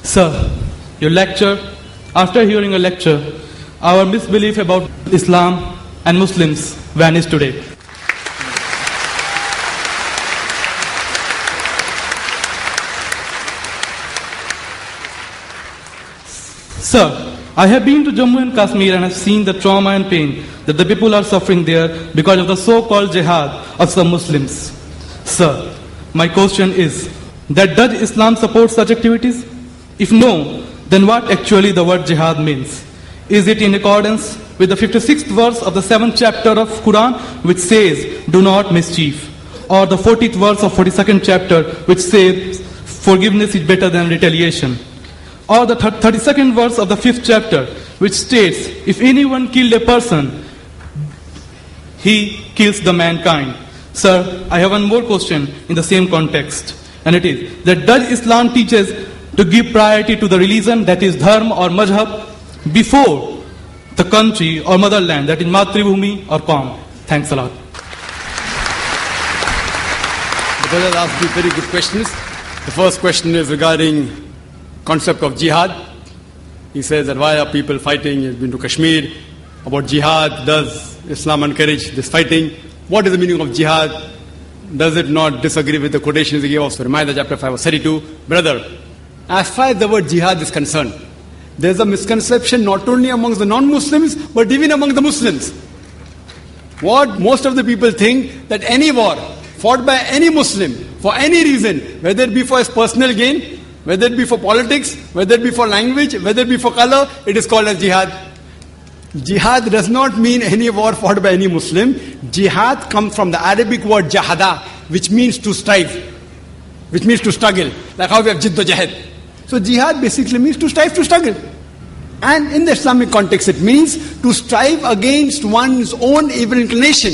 Sir, your lecture, after hearing a lecture, our misbelief about Islam and Muslims vanished today. Sir, I have been to Jammu and Kashmir and have seen the trauma and pain that the people are suffering there because of the so-called jihad of some Muslims. Sir, my question is that does Islam support such activities? If no, then what actually the word jihad means? Is it in accordance with the 56th verse of the 7th chapter of Quran which says, do not mischief? Or the 40th verse of 42nd chapter which says, forgiveness is better than retaliation? Or the 32nd verse of the 5th chapter which states, if anyone killed a person, he kills the mankind. Sir, I have one more question in the same context, and it is that does Islam teaches to give priority to the religion, that is dharma or mazhab, before the country or motherland, that is matribhumi or Qaum? Thanks a lot. The brother asked two very good questions. The first question is regarding concept of jihad. He says that why are people fighting? He's been to Kashmir. About jihad, does Islam encourage this fighting? What is the meaning of jihad? Does it not disagree with the quotations he gave of Surah Ma'idah chapter 5 verse 32? Brother, as far as the word jihad is concerned, there's a misconception not only amongst the non-Muslims, but even among the Muslims. What most of the people think, that any war fought by any Muslim, for any reason, whether it be for his personal gain, whether it be for politics, whether it be for language, whether it be for color, it is called as jihad. Jihad does not mean any war fought by any Muslim. Jihad comes from the Arabic word jahada, which means to strive, which means to struggle. Like how we have jiddojahad. So jihad basically means to strive, to struggle. And in the Islamic context, it means to strive against one's own evil inclination.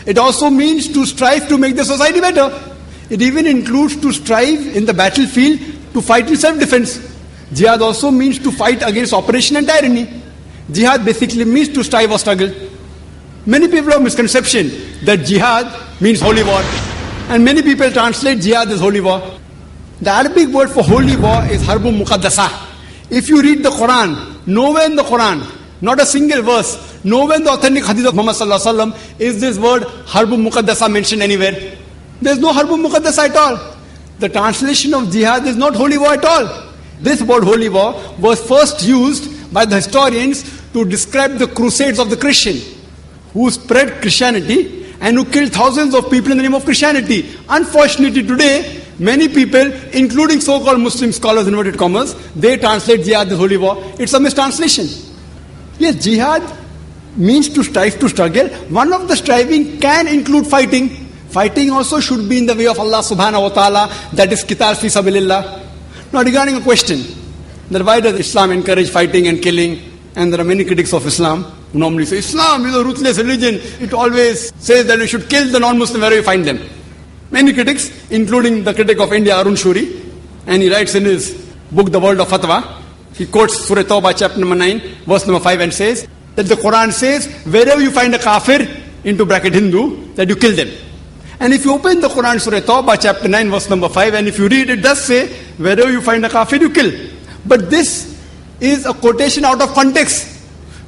It also means to strive to make the society better. It even includes to strive in the battlefield to fight in self-defense. Jihad also means to fight against oppression and tyranny. Jihad basically means to strive or struggle. Many people have misconception that jihad means holy war. And many people translate jihad as holy war. The Arabic word for holy war is harbun muqaddasa. If you read the Quran, nowhere in the Quran, not a single verse, nowhere in the authentic hadith of Muhammad sallallahu alaihi wasallam is this word harbun muqaddasa mentioned anywhere. There is no harbun muqaddasa at all. The translation of jihad is not holy war at all. This word holy war was first used by the historians to describe the crusades of the Christian, who spread Christianity and who killed thousands of people in the name of Christianity. Unfortunately today, many people, including so-called Muslim scholars, inverted commas, they translate jihad as holy war. It's a mistranslation. Yes, jihad means to strive, to struggle. One of the striving can include fighting. Fighting also should be in the way of Allah subhanahu wa ta'ala, that is qital fi sabilillah. Now regarding a question, that why does Islam encourage fighting and killing? And there are many critics of Islam who normally say, Islam is a ruthless religion. It always says that we should kill the non-Muslim wherever we find them. Many critics, including the critic of India, Arun Shuri, and he writes in his book, The World of Fatwa, he quotes Surah Tawbah, chapter number 9, verse number 5, and says that the Quran says, wherever you find a kafir, into bracket Hindu, that you kill them. And if you open the Quran, Surah Tawbah, chapter 9, verse number 5, and if you read, it does say, wherever you find a kafir, you kill. But this is a quotation out of context.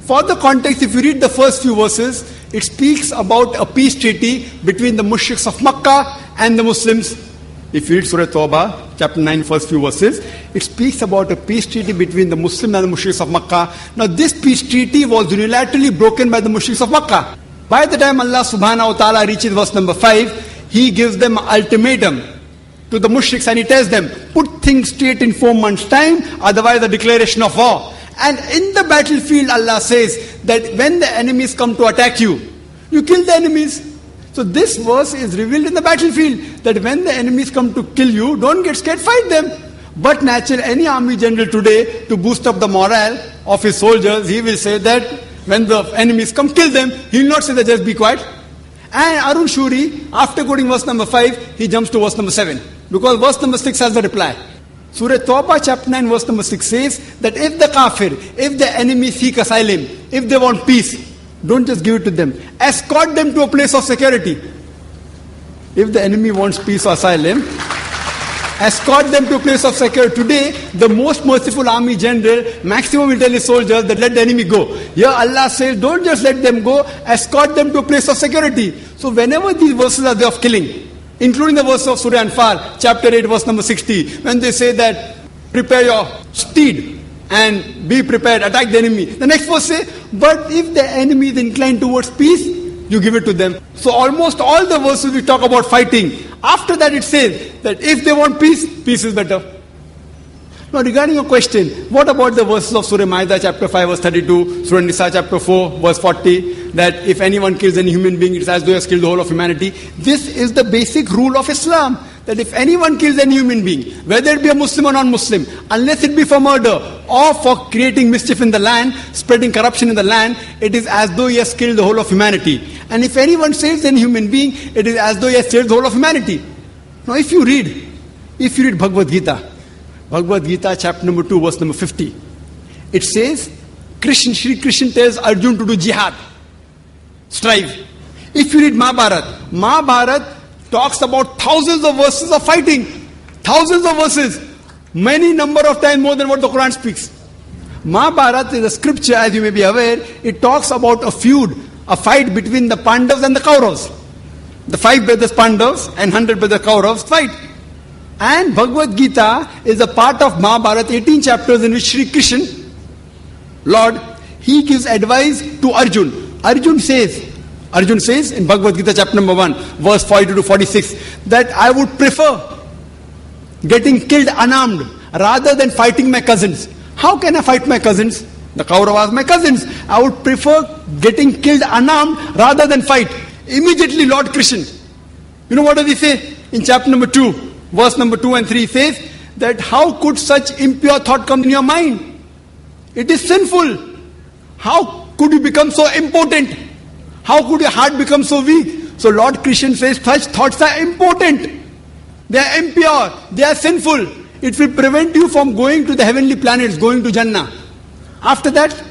For the context, if you read the first few verses, it speaks about a peace treaty between the mushriks of Makkah and the Muslims. If you read Surah Tawbah, chapter 9, first few verses, it speaks about a peace treaty between the Muslims and the mushriks of Makkah. Now this peace treaty was unilaterally broken by the mushriks of Makkah. By the time Allah subhanahu wa ta'ala reaches verse number 5, He gives them an ultimatum to the mushriks and He tells them, put things straight in 4 months' time, otherwise a declaration of war. And in the battlefield, Allah says that when the enemies come to attack you, you kill the enemies. So this verse is revealed in the battlefield, that when the enemies come to kill you, don't get scared, fight them. But naturally, any army general today, to boost up the morale of his soldiers, he will say that when the enemies come, kill them. He will not say that just be quiet. And Arun Shuri, after quoting verse number 5, he jumps to verse number 7. Because verse number 6 has the reply. Surah Tawbah chapter 9 verse number 6 says that if the kafir, if the enemy seek asylum, if they want peace, don't just give it to them. Escort them to a place of security. If the enemy wants peace or asylum, escort them to a place of security. Today, the most merciful army general, maximum will tell his soldiers that let the enemy go. Here Allah says, don't just let them go, escort them to a place of security. So whenever these verses are there of killing, including the verse of Surah Anfal, chapter 8, verse number 60, when they say that, prepare your steed and be prepared, attack the enemy. The next verse says, but if the enemy is inclined towards peace, you give it to them. So almost all the verses we talk about fighting. After that it says that if they want peace, peace is better. Now regarding your question, what about the verses of Surah Ma'idah chapter 5 verse 32, Surah Nisa chapter 4 verse 40, that if anyone kills any human being, it's as though he has killed the whole of humanity. This is the basic rule of Islam, that if anyone kills any human being, whether it be a Muslim or non-Muslim, unless it be for murder or for creating mischief in the land, spreading corruption in the land, it is as though he has killed the whole of humanity. And if anyone saves any human being, it is as though he has saved the whole of humanity. Now if you read Bhagavad Gita chapter number 2 verse number 50, it says, Shri Krishna tells Arjun to do jihad, strive. If you read Mahabharata talks about thousands of verses of fighting, thousands of verses, many number of times more than what the Quran speaks. Mahabharata is a scripture, as you may be aware. It talks about a feud, a fight between the Pandavas and the Kauravas. The 5 brothers Pandavas and 100 brothers Kauravas fight. And Bhagavad Gita is a part of Mahabharata, 18 chapters in which Shri Krishna, Lord, he gives advice to Arjun. Arjun says in Bhagavad Gita chapter number 1, verse 42 to 46, that I would prefer getting killed unarmed rather than fighting my cousins. How can I fight my cousins? The Kauravas, my cousins. I would prefer getting killed unarmed rather than fight. Immediately Lord Krishna, you know what does he say? In chapter number 2, verse number 2 and 3 says that how could such impure thought come in your mind? It is sinful. How could you become so impotent? How could your heart become so weak? So Lord Krishna says such thoughts are impotent. They are impure. They are sinful. It will prevent you from going to the heavenly planets, going to Jannah. After that,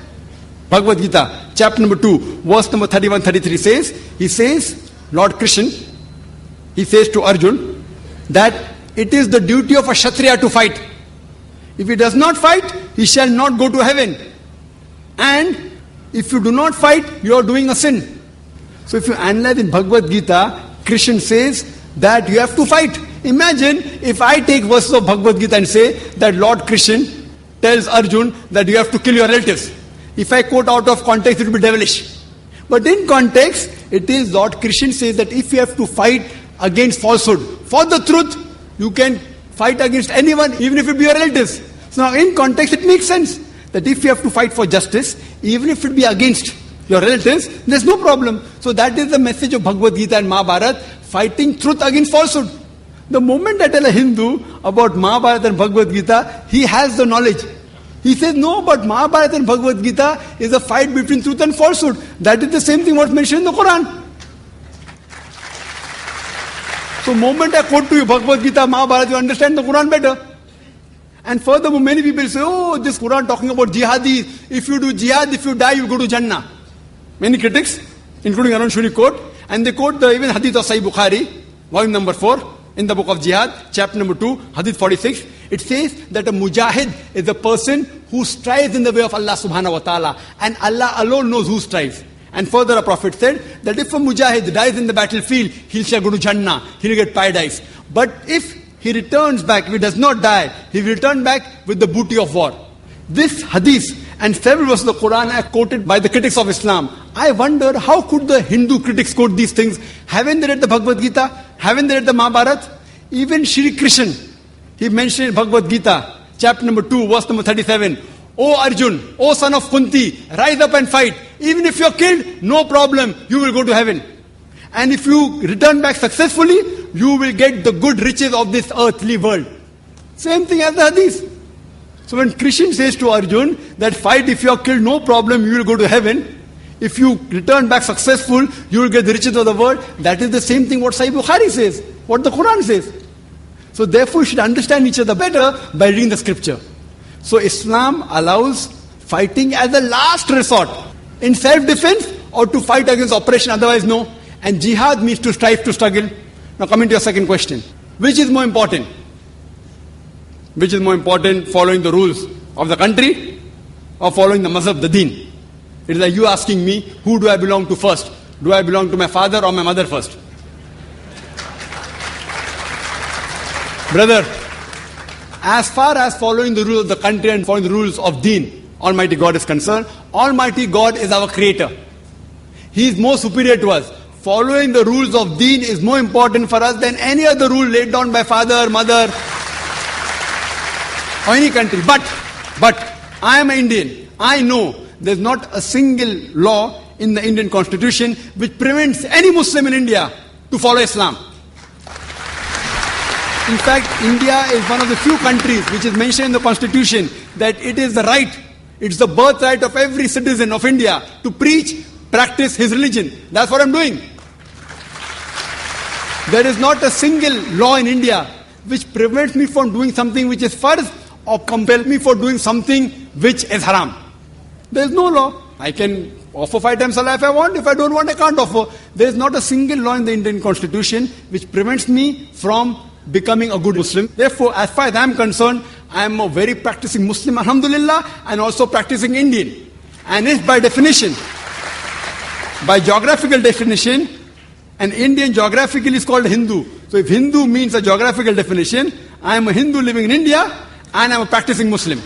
Bhagavad Gita, chapter number 2, verse number 31-33 says, he says, Lord Krishna, he says to Arjun, that it is the duty of a Kshatriya to fight. If he does not fight, he shall not go to heaven. And if you do not fight, you are doing a sin. So if you analyze in Bhagavad Gita, Krishna says that you have to fight. Imagine if I take verses of Bhagavad Gita and say that Lord Krishna tells Arjun that you have to kill your relatives. If I quote out of context, it will be devilish. But in context, it is Lord Krishna says that if you have to fight against falsehood, for the truth, you can fight against anyone, even if it be your relatives. So now in context, it makes sense that if you have to fight for justice, even if it be against your relatives, there's no problem. So that is the message of Bhagavad Gita and Mahabharata, fighting truth against falsehood. The moment I tell a Hindu about Mahabharata and Bhagavad Gita, he has the knowledge. He says, no, but Mahabharata and Bhagavad Gita is a fight between truth and falsehood. That is the same thing what's mentioned in the Quran. So moment I quote to you Bhagavad Gita, Mahabharata, you understand the Quran better. And furthermore, many people say, oh, this Quran talking about jihadis. If you do jihad, if you die, you go to Jannah. Many critics, including Arun Shuri, quote, and they quote the even hadith of Sahih Bukhari, volume number 4, in the book of Jihad, chapter number 2, hadith 46. It says that a mujahid is a person who strives in the way of Allah subhanahu wa ta'ala. And Allah alone knows who strives. And further a prophet said that if a mujahid dies in the battlefield, he shall go to Jannah, he will get paradise. But if he returns back, if he does not die, he will return back with the booty of war. This hadith and several verses of the Quran are quoted by the critics of Islam. I wonder how could the Hindu critics quote these things? Haven't they read the Bhagavad Gita? Haven't they read the Mahabharata? Even Shri Krishna, he mentioned in Bhagavad Gita, chapter number 2, verse number 37, O Arjun, O son of Kunti, rise up and fight. Even if you're killed, no problem, you will go to heaven. And if you return back successfully, you will get the good riches of this earthly world. Same thing as the hadith. So when Krishna says to Arjun that fight, if you are killed, no problem, you will go to heaven. If you return back successful, you will get the riches of the world. That is the same thing what Sahih Bukhari says, what the Quran says. So therefore you should understand each other better by reading the scripture. So Islam allows fighting as a last resort, in self-defense or to fight against oppression, otherwise no. And jihad means to strive, to struggle. Now coming to your second question, which is more important? Which is more important, following the rules of the country or following the mazhab, the deen? It is like you asking me, who do I belong to first? Do I belong to my father or my mother first? Brother, as far as following the rules of the country and following the rules of deen, Almighty God is concerned, Almighty God is our creator. He is more superior to us. Following the rules of deen is more important for us than any other rule laid down by father, mother, or any country. But I am an Indian. I know there's not a single law in the Indian constitution which prevents any Muslim in India to follow Islam. In fact, India is one of the few countries which is mentioned in the constitution that it is the right, it's the birthright of every citizen of India to preach, practice his religion. That's what I'm doing. There is not a single law in India which prevents me from doing something which is farz or compels me for doing something which is haram. There is no law. I can offer 5 times salah if I want. If I don't want, I can't offer. There is not a single law in the Indian constitution which prevents me from becoming a good Muslim. Therefore, as far as I am concerned, I am a very practicing Muslim, alhamdulillah, and also practicing Indian. And if by definition, by geographical definition, an Indian geographically is called Hindu. So if Hindu means a geographical definition, I am a Hindu living in India and I am a practicing Muslim.